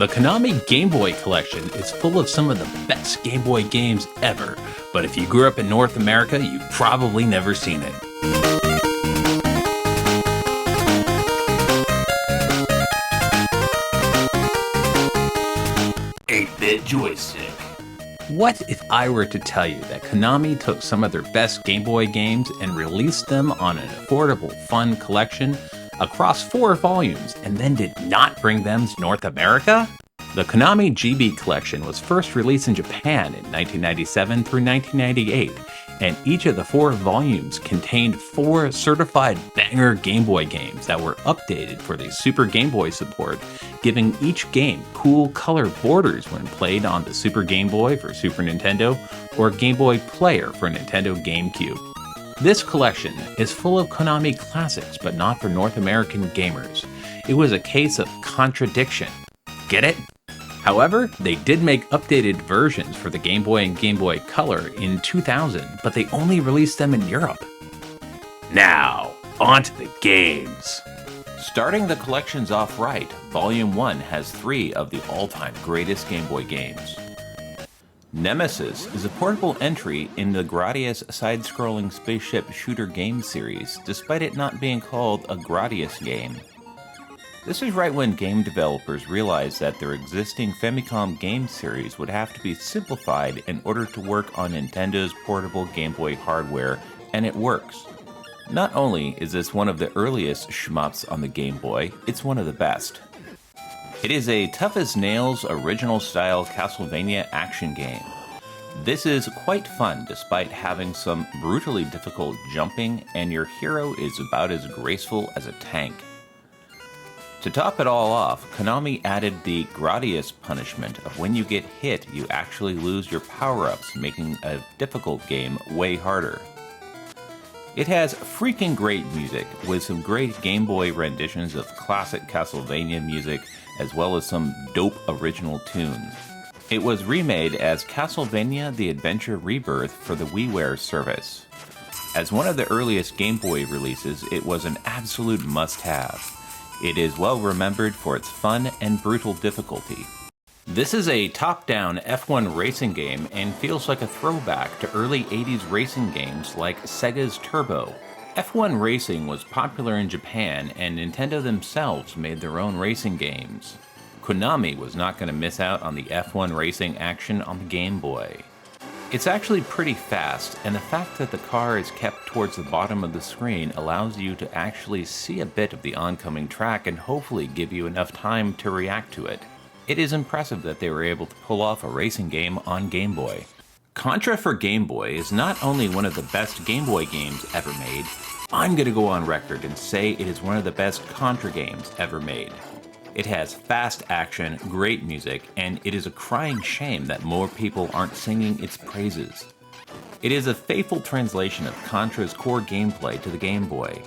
The Konami Game Boy Collection is full of some of the best Game Boy games ever, but if you grew up in North America, you've probably never seen it. 8-bit joystick. What if I were to tell you that Konami took some of their best Game Boy games and released them on an affordable, fun collection across 4 volumes and then did not bring them to North America? The Konami GB Collection was first released in Japan in 1997 through 1998, and each of the 4 volumes contained 4 certified banger Game Boy games that were updated for the Super Game Boy support, giving each game cool color borders when played on the Super Game Boy for Super Nintendo or Game Boy Player for Nintendo GameCube. This collection is full of Konami classics, but not for North American gamers. It was a case of contradiction. Get it? However, they did make updated versions for the Game Boy and Game Boy Color in 2000, but they only released them in Europe. Now, on to the games. Starting the collections off right, Volume 1 has 3 of the all-time greatest Game Boy games. Nemesis is a portable entry in the Gradius side-scrolling spaceship shooter game series, despite it not being called a Gradius game. This is right when game developers realized that their existing Famicom game series would have to be simplified in order to work on Nintendo's portable Game Boy hardware, and it works. Not only is this one of the earliest shmups on the Game Boy, it's one of the best. It is a tough-as-nails original-style Castlevania action game. This is quite fun despite having some brutally difficult jumping, and your hero is about as graceful as a tank. To top it all off, Konami added the Gradius punishment of when you get hit, you actually lose your power-ups, making a difficult game way harder. It has freaking great music, with some great Game Boy renditions of classic Castlevania music, as well as some dope original tunes. It was remade as Castlevania The Adventure Rebirth for the WiiWare service. As one of the earliest Game Boy releases, it was an absolute must-have. It is well remembered for its fun and brutal difficulty. This is a top-down F1 racing game and feels like a throwback to early 80s racing games like Sega's Turbo. F1 racing was popular in Japan, and Nintendo themselves made their own racing games. Konami was not going to miss out on the F1 racing action on the Game Boy. It's actually pretty fast, and the fact that the car is kept towards the bottom of the screen allows you to actually see a bit of the oncoming track and hopefully give you enough time to react to it. It is impressive that they were able to pull off a racing game on Game Boy. Contra for Game Boy is not only one of the best Game Boy games ever made, I'm going to go on record and say it is one of the best Contra games ever made. It has fast action, great music, and it is a crying shame that more people aren't singing its praises. It is a faithful translation of Contra's core gameplay to the Game Boy.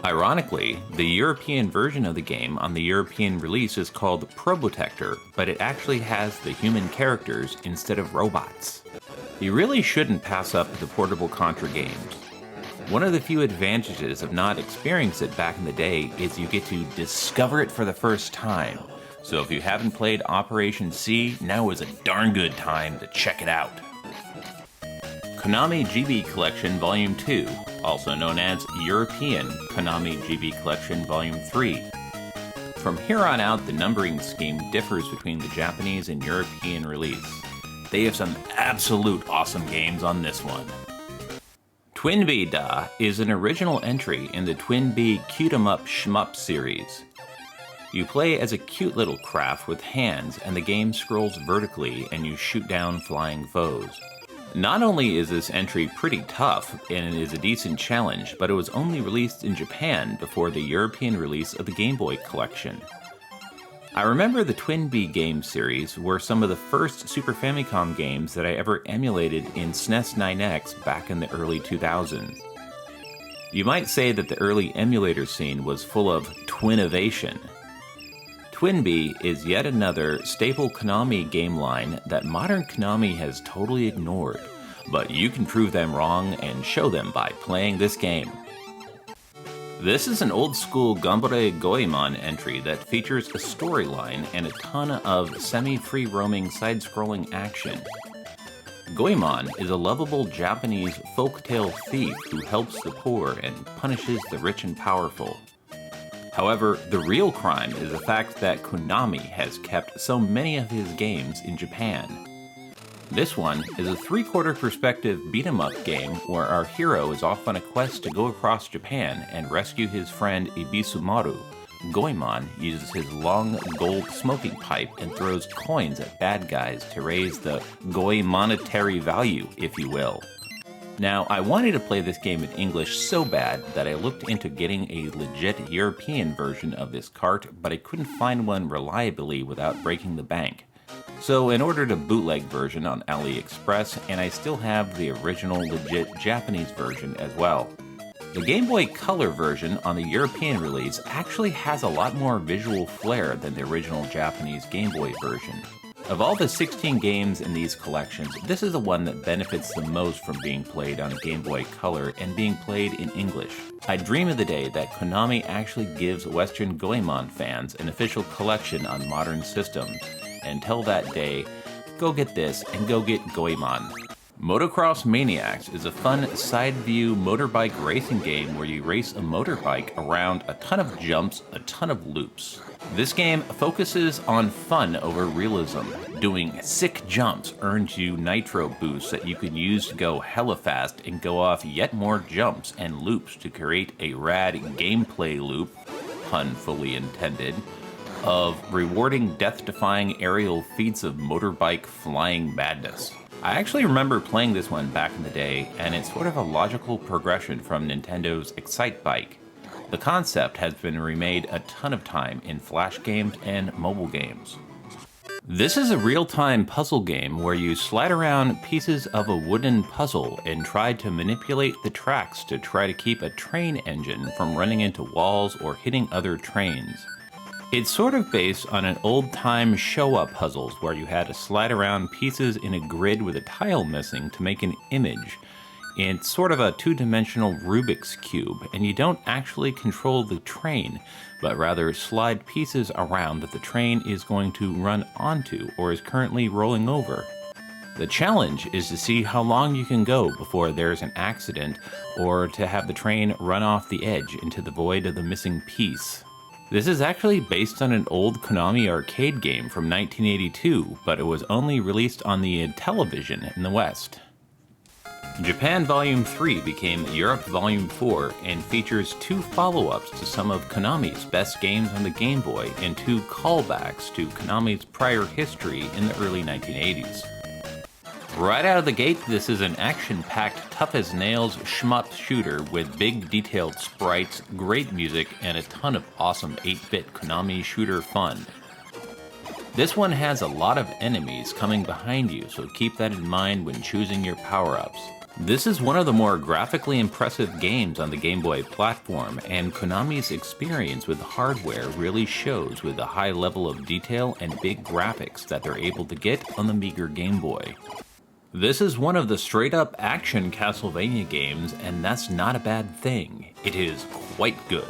Ironically, the European version of the game on the European release is called Probotector, but it actually has the human characters instead of robots. You really shouldn't pass up the portable Contra games. One of the few advantages of not experiencing it back in the day is you get to discover it for the first time. So if you haven't played Operation C, now is a darn good time to check it out. Konami GB Collection Volume 2, also known as European Konami GB Collection Volume 3. From here on out, the numbering scheme differs between the Japanese and European release. They have some absolute awesome games on this one. Twinbee Da is an original entry in the Twinbee Cute 'em Up Shmup series. You play as a cute little craft with hands, and the game scrolls vertically and you shoot down flying foes. Not only is this entry pretty tough and it is a decent challenge, but it was only released in Japan before the European release of the Game Boy Collection. I remember the Twinbee game series were some of the first Super Famicom games that I ever emulated in SNES 9X back in the early 2000s. You might say that the early emulator scene was full of Twinnovation. Twinbee is yet another staple Konami game line that modern Konami has totally ignored, but you can prove them wrong and show them by playing this game. This is an old-school Gambare Goemon entry that features a storyline and a ton of semi-free roaming side-scrolling action. Goemon is a lovable Japanese folktale thief who helps the poor and punishes the rich and powerful. However, the real crime is the fact that Konami has kept so many of his games in Japan. This one is a three-quarter perspective beat-em-up game where our hero is off on a quest to go across Japan and rescue his friend Ibisumaru. Goemon uses his long gold smoking pipe and throws coins at bad guys to raise the Goi monetary value, if you will. Now, I wanted to play this game in English so bad that I looked into getting a legit European version of this cart, but I couldn't find one reliably without breaking the bank. So I ordered a bootleg version on AliExpress, and I still have the original legit Japanese version as well. The Game Boy Color version on the European release actually has a lot more visual flair than the original Japanese Game Boy version. Of all the 16 games in these collections, this is the one that benefits the most from being played on Game Boy Color and being played in English. I dream of the day that Konami actually gives Western Goemon fans an official collection on modern systems. Until that day, go get this and go get Goemon. Motocross Maniacs is a fun side-view motorbike racing game where you race a motorbike around a ton of jumps, a ton of loops. This game focuses on fun over realism. Doing sick jumps earns you nitro boosts that you can use to go hella fast and go off yet more jumps and loops to create a rad gameplay loop, pun fully intended, of rewarding death-defying aerial feats of motorbike flying madness. I actually remember playing this one back in the day, and it's sort of a logical progression from Nintendo's Excitebike. The concept has been remade a ton of time in flash games and mobile games. This is a real-time puzzle game where you slide around pieces of a wooden puzzle and try to manipulate the tracks to try to keep a train engine from running into walls or hitting other trains. It's sort of based on an old-time Showa puzzles where you had to slide around pieces in a grid with a tile missing to make an image. It's sort of a two-dimensional Rubik's Cube, and you don't actually control the train, but rather slide pieces around that the train is going to run onto or is currently rolling over. The challenge is to see how long you can go before there's an accident, or to have the train run off the edge into the void of the missing piece. This is actually based on an old Konami arcade game from 1982, but it was only released on the television in the West. Japan Volume 3 became Europe Volume 4 and features 2 follow-ups to some of Konami's best games on the Game Boy and 2 callbacks to Konami's prior history in the early 1980s. Right out of the gate, this is an action-packed, tough-as-nails shmup shooter with big detailed sprites, great music, and a ton of awesome 8-bit Konami shooter fun. This one has a lot of enemies coming behind you, so keep that in mind when choosing your power-ups. This is one of the more graphically impressive games on the Game Boy platform, and Konami's experience with hardware really shows with the high level of detail and big graphics that they're able to get on the meager Game Boy. This is one of the straight-up action Castlevania games, and that's not a bad thing. It is quite good.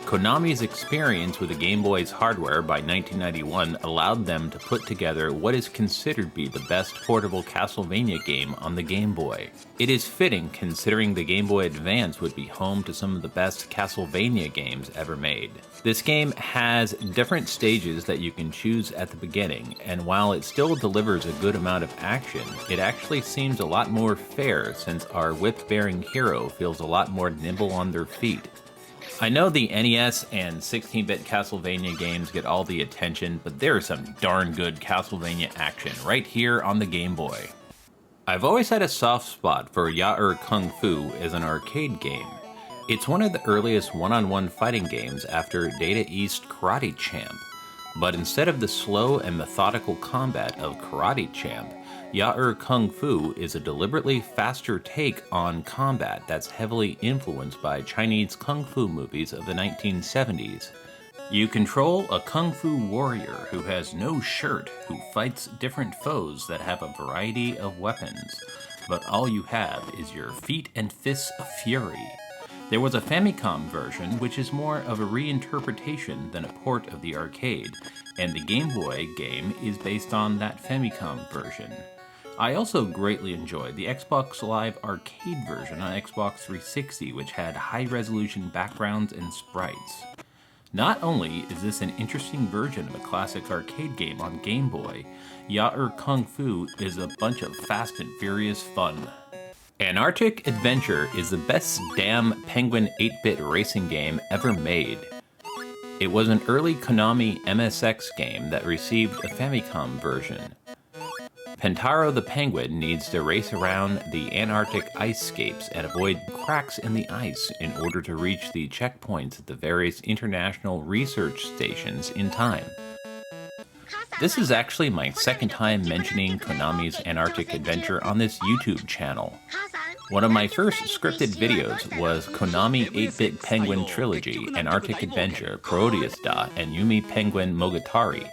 Konami's experience with the Game Boy's hardware by 1991 allowed them to put together what is considered to be the best portable Castlevania game on the Game Boy. It is fitting considering the Game Boy Advance would be home to some of the best Castlevania games ever made. This game has different stages that you can choose at the beginning, and while it still delivers a good amount of action, it actually seems a lot more fair since our whip-bearing hero feels a lot more nimble on their feet. I know the NES and 16-bit Castlevania games get all the attention, but there is some darn good Castlevania action right here on the Game Boy. I've always had a soft spot for Ya-Er Kung Fu as an arcade game. It's one of the earliest one-on-one fighting games after Data East Karate Champ, but instead of the slow and methodical combat of Karate Champ, Ya-Er Kung Fu is a deliberately faster take on combat that's heavily influenced by Chinese kung fu movies of the 1970s. You control a kung fu warrior who has no shirt who fights different foes that have a variety of weapons, but all you have is your feet and fists of fury. There was a Famicom version, which is more of a reinterpretation than a port of the arcade, and the Game Boy game is based on that Famicom version. I also greatly enjoyed the Xbox Live Arcade version on Xbox 360, which had high-resolution backgrounds and sprites. Not only is this an interesting version of a classic arcade game on Game Boy, Ya-Er Kung Fu is a bunch of fast and furious fun. Antarctic Adventure is the best damn penguin 8-bit racing game ever made. It was an early Konami MSX game that received a Famicom version. Pentaro the Penguin needs to race around the Antarctic icescapes and avoid cracks in the ice in order to reach the checkpoints at the various international research stations in time. This is actually my second time mentioning Konami's Antarctic Adventure on this YouTube channel. One of my first scripted videos was Konami 8-bit Penguin Trilogy, Antarctic Adventure, Parodius Da, and Yumi Penguin Mogatari.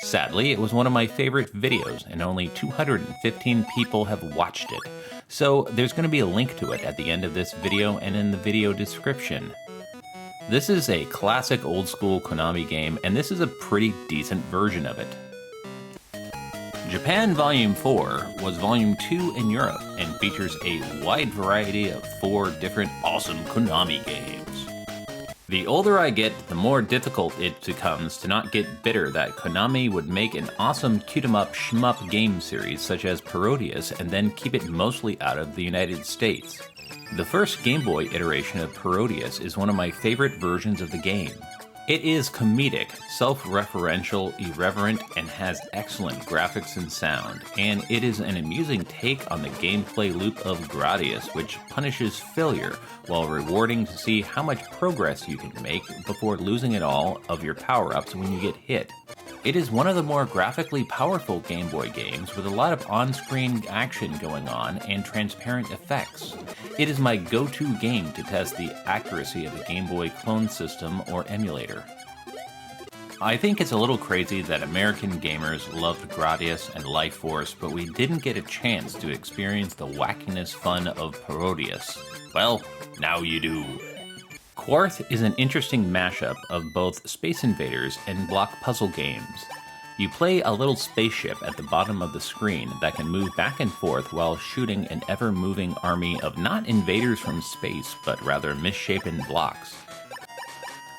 Sadly, it was one of my favorite videos, and only 215 people have watched it. So there's going to be a link to it at the end of this video and in the video description. This is a classic old-school Konami game, and this is a pretty decent version of it. Japan Volume 4 was Volume 2 in Europe, and features a wide variety of 4 different awesome Konami games. The older I get, the more difficult it becomes to not get bitter that Konami would make an awesome cute-em-up shmup game series such as Parodius and then keep it mostly out of the United States. The first Game Boy iteration of Parodius is one of my favorite versions of the game. It is comedic, self-referential, irreverent, and has excellent graphics and sound, and it is an amusing take on the gameplay loop of Gradius, which punishes failure while rewarding to see how much progress you can make before losing it all of your power-ups when you get hit. It is one of the more graphically powerful Game Boy games with a lot of on-screen action going on and transparent effects. It is my go-to game to test the accuracy of a Game Boy clone system or emulator. I think it's a little crazy that American gamers loved Gradius and Life Force, but we didn't get a chance to experience the wackiness fun of Parodius. Well, now you do. Quarth is an interesting mashup of both Space Invaders and block puzzle games. You play a little spaceship at the bottom of the screen that can move back and forth while shooting an ever-moving army of not invaders from space, but rather misshapen blocks.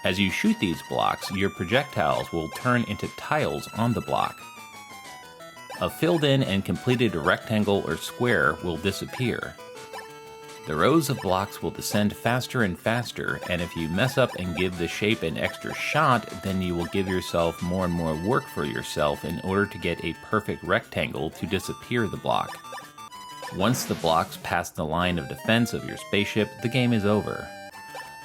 As you shoot these blocks, your projectiles will turn into tiles on the block. A filled-in and completed rectangle or square will disappear. The rows of blocks will descend faster and faster, and if you mess up and give the shape an extra shot, then you will give yourself more and more work for yourself in order to get a perfect rectangle to disappear the block. Once the blocks pass the line of defense of your spaceship, the game is over.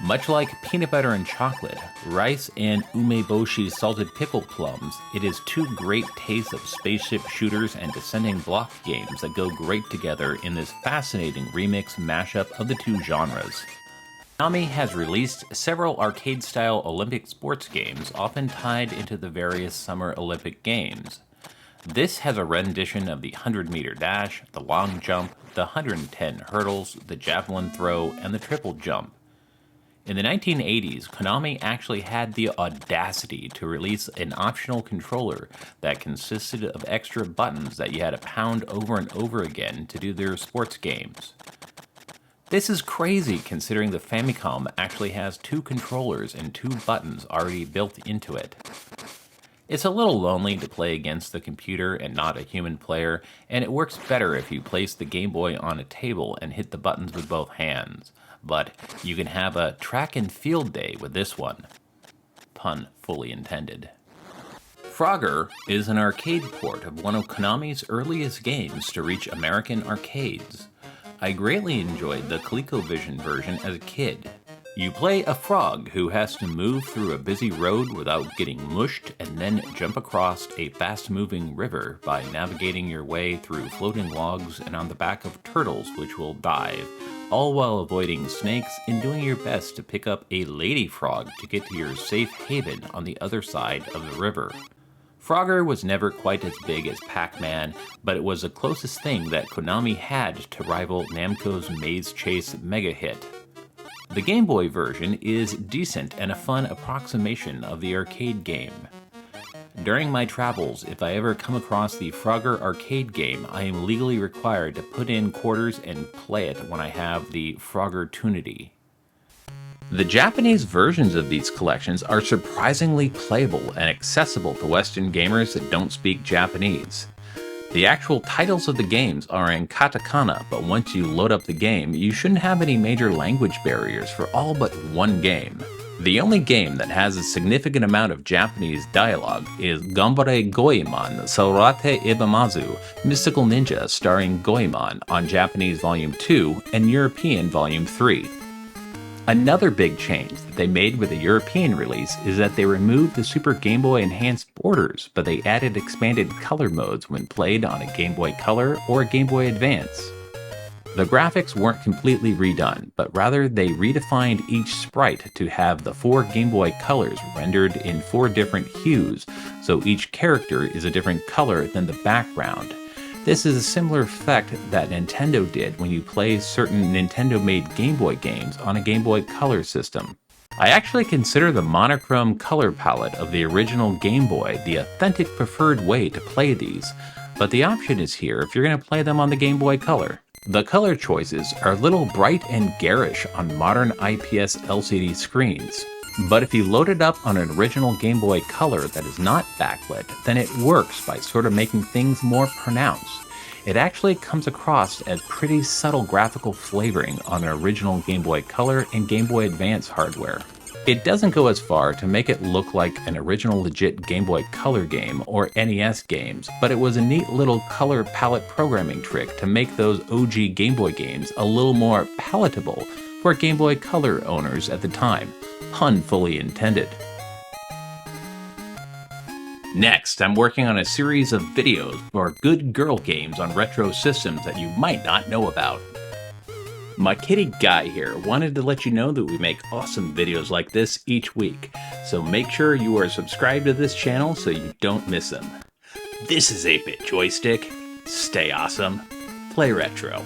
Much like peanut butter and chocolate, rice, and umeboshi salted pickle plums, it is 2 great tastes of spaceship shooters and descending block games that go great together in this fascinating remix mashup of the 2 genres. Konami has released several arcade-style Olympic sports games, often tied into the various Summer Olympic Games. This has a rendition of the 100-meter dash, the long jump, the 110 hurdles, the javelin throw, and the triple jump. In the 1980s, Konami actually had the audacity to release an optional controller that consisted of extra buttons that you had to pound over and over again to do their sports games. This is crazy considering the Famicom actually has 2 controllers and 2 buttons already built into it. It's a little lonely to play against the computer and not a human player, and it works better if you place the Game Boy on a table and hit the buttons with both hands. But you can have a track and field day with this one. Pun fully intended. Frogger is an arcade port of one of Konami's earliest games to reach American arcades. I greatly enjoyed the ColecoVision version as a kid. You play a frog who has to move through a busy road without getting mushed and then jump across a fast-moving river by navigating your way through floating logs and on the back of turtles which will dive, all while avoiding snakes and doing your best to pick up a lady frog to get to your safe haven on the other side of the river. Frogger was never quite as big as Pac-Man, but it was the closest thing that Konami had to rival Namco's Maze Chase mega hit. The Game Boy version is decent and a fun approximation of the arcade game. During my travels, if I ever come across the Frogger arcade game, I am legally required to put in quarters and play it when I have the Frogger-tunity. The Japanese versions of these collections are surprisingly playable and accessible to Western gamers that don't speak Japanese. The actual titles of the games are in katakana, but once you load up the game, you shouldn't have any major language barriers for all but one game. The only game that has a significant amount of Japanese dialogue is Ganbare Goemon Saurate Ibamazu, Mystical Ninja starring Goemon on Japanese Volume 2 and European Volume 3. Another big change that they made with the European release is that they removed the Super Game Boy enhanced borders, but they added expanded color modes when played on a Game Boy Color or a Game Boy Advance. The graphics weren't completely redone, but rather they redefined each sprite to have the 4 Game Boy colors rendered in 4 different hues, so each character is a different color than the background. This is a similar effect that Nintendo did when you play certain Nintendo-made Game Boy games on a Game Boy Color system. I actually consider the monochrome color palette of the original Game Boy the authentic preferred way to play these, but the option is here if you're going to play them on the Game Boy Color. The color choices are a little bright and garish on modern IPS LCD screens, but if you load it up on an original Game Boy Color that is not backlit, then it works by sort of making things more pronounced. It actually comes across as pretty subtle graphical flavoring on an original Game Boy Color and Game Boy Advance hardware. It doesn't go as far to make it look like an original legit Game Boy Color game or NES games, but it was a neat little color palette programming trick to make those OG Game Boy games a little more palatable for Game Boy Color owners at the time. Pun fully intended. Next, I'm working on a series of videos for good girl games on retro systems that you might not know about. My kitty Guy here wanted to let you know that we make awesome videos like this each week, so make sure you are subscribed to this channel so you don't miss them. This is 8-Bit Joystick. Stay awesome. Play retro.